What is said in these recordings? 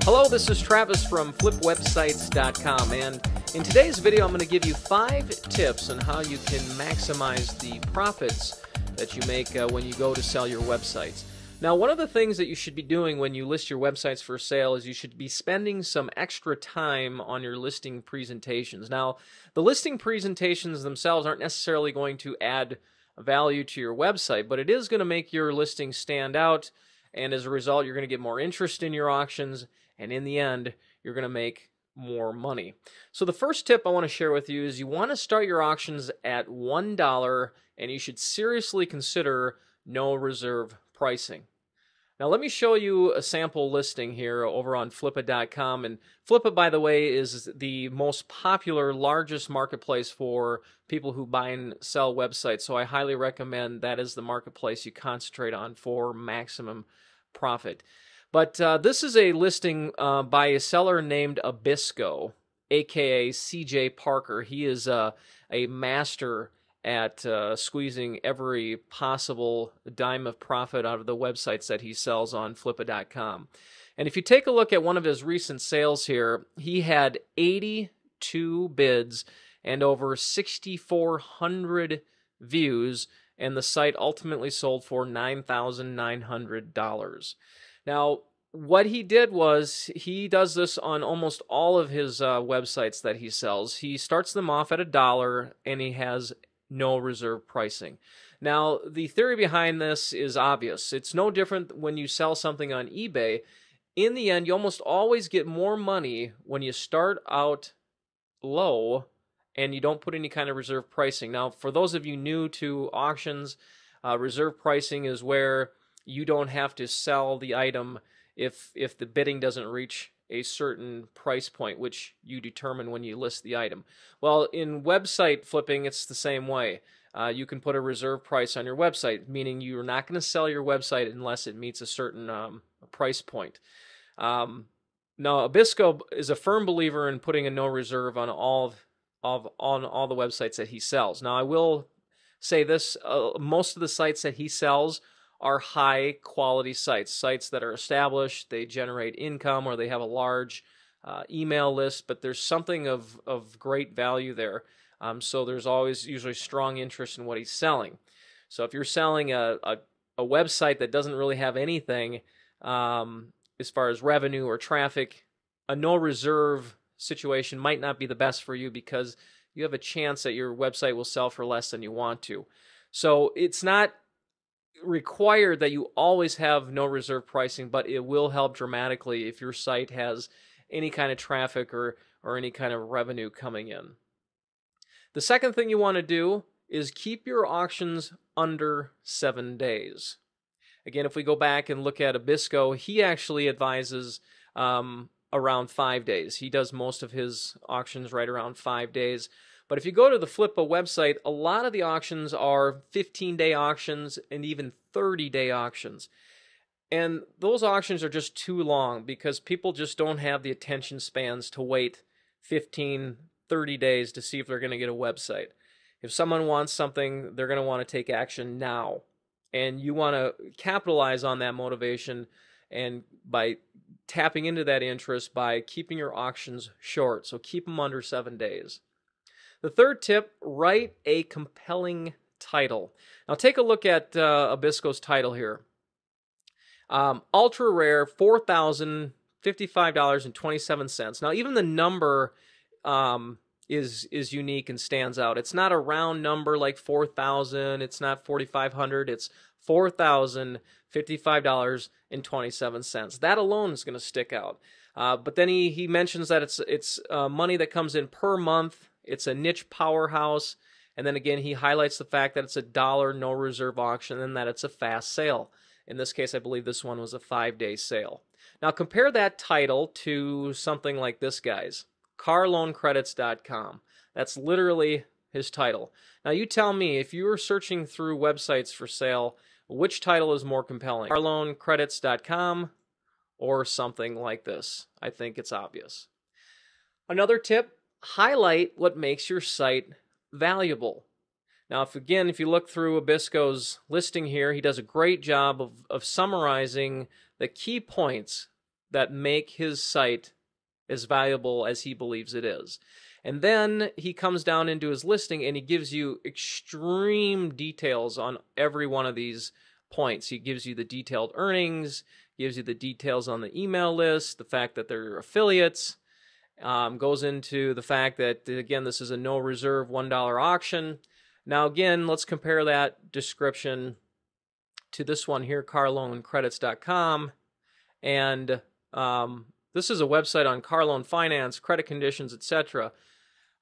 Hello, this is Travis from FlipWebsites.com, and in today's video I'm going to give you 5 tips on how you can maximize the profits that you make when you go to sell your websites. Now, one of the things that you should be doing when you list your websites for sale is you should be spending some extra time on your listing presentations. Now, the listing presentations themselves aren't necessarily going to add value to your website, but it is going to make your listing stand out, and as a result, you're going to get more interest in your auctions, and in the end, you're going to make more money. So the first tip I want to share with you is you want to start your auctions at $1, and you should seriously consider no reserve pricing. Now let me show you a sample listing here over on Flippa.com, and Flippa, by the way, is the most popular, largest marketplace for people who buy and sell websites, so I highly recommend that is the marketplace you concentrate on for maximum profit. But this is a listing by a seller named Abisco, aka CJ Parker. He is a master at squeezing every possible dime of profit out of the websites that he sells on Flippa.com. And if you take a look at one of his recent sales here, he had 82 bids and over 6,400 views, and the site ultimately sold for $9,900. Now, what he did was, he does this on almost all of his websites that he sells. He starts them off at $1, and he has no reserve pricing. Now, the theory behind this is obvious. It's no different when you sell something on eBay. In the end, you almost always get more money when you start out low and you don't put any kind of reserve pricing. Now, for those of you new to auctions, reserve pricing is where you don't have to sell the item if the bidding doesn't reach a certain price point, which you determine when you list the item. Well, in website flipping, it's the same way. You can put a reserve price on your website, meaning you're not going to sell your website unless it meets a certain price point. Now, Abisco is a firm believer in putting a no reserve on all the websites that he sells. Now, I will say this, most of the sites that he sells are high quality sites that are established, they generate income, or they have a large email list, but there's something of great value there. So there's always usually strong interest in what he's selling. So if you're selling a website that doesn't really have anything as far as revenue or traffic, a no reserve situation might not be the best for you, because you have a chance that your website will sell for less than you want to. So it's not required that you always have no reserve pricing, but it will help dramatically if your site has any kind of traffic or any kind of revenue coming in. The second thing you want to do is keep your auctions under 7 days. Again, if we go back and look at Abisco, he actually advises around 5 days. He does most of his auctions right around 5 days. But if you go to the Flippa website, a lot of the auctions are 15-day auctions and even 30-day auctions. And those auctions are just too long, because people just don't have the attention spans to wait 15, 30 days to see if they're going to get a website. If someone wants something, they're going to want to take action now. And you want to capitalize on that motivation, and by tapping into that interest by keeping your auctions short. So keep them under 7 days. The third tip, write a compelling title. Now take a look at Abisco's title here. Ultra rare, $4,055.27. Now even the number is unique and stands out. It's not a round number like 4,000. It's not 4,500. It's $4,055.27. That alone is going to stick out. But then he mentions that it's money that comes in per month. It's a niche powerhouse, and then again he highlights the fact that it's $1 no reserve auction, and that it's a fast sale. In this case, I believe this one was a 5-day sale. Now compare that title to something like this guy's, CarLoanCredits.com. That's literally his title. Now you tell me, if you were searching through websites for sale, which title is more compelling, CarLoanCredits.com or something like this? I think it's obvious. Another tip, highlight what makes your site valuable. Now, if you look through Abisco's listing here, he does a great job of summarizing the key points that make his site as valuable as he believes it is. And then he comes down into his listing and he gives you extreme details on every one of these points. He gives you the detailed earnings, gives you the details on the email list, the fact that they're affiliates, goes into the fact that, again, this is a no reserve $1 auction. Now, again, let's compare that description to this one here, carloancredits.com. And this is a website on car loan finance, credit conditions, etc.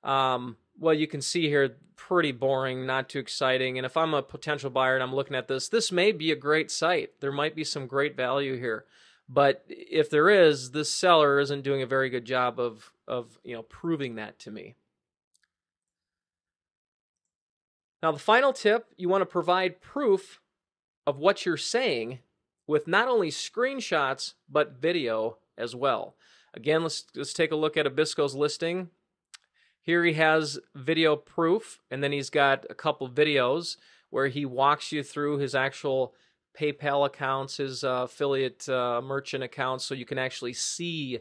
Well, you can see here, pretty boring, not too exciting. And if I'm a potential buyer and I'm looking at this, this may be a great site. There might be some great value here. But if there is, this seller isn't doing a very good job of proving that to me. Now, the final tip, you want to provide proof of what you're saying with not only screenshots, but video as well. Again, let's take a look at Abisco's listing. Here he has video proof, and then he's got a couple videos where he walks you through his actual PayPal accounts, his affiliate merchant accounts, so you can actually see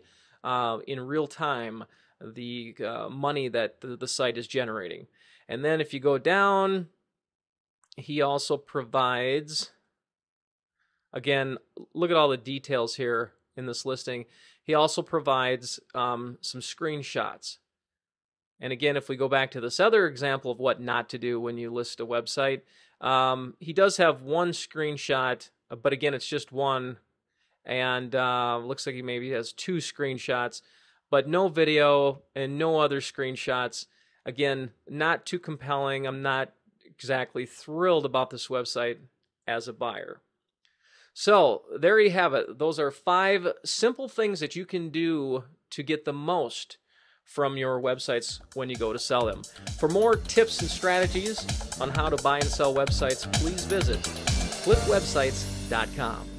in real time the money that the site is generating. And then if you go down, he also provides, again, look at all the details here in this listing. He also provides some screenshots. And again, if we go back to this other example of what not to do when you list a website, he does have one screenshot, but again, it's just one. And looks like he maybe has two screenshots, but no video and no other screenshots. Again, not too compelling. I'm not exactly thrilled about this website as a buyer. So there you have it. Those are 5 simple things that you can do to get the most from your websites when you go to sell them. For more tips and strategies on how to buy and sell websites, please visit flipwebsites.com.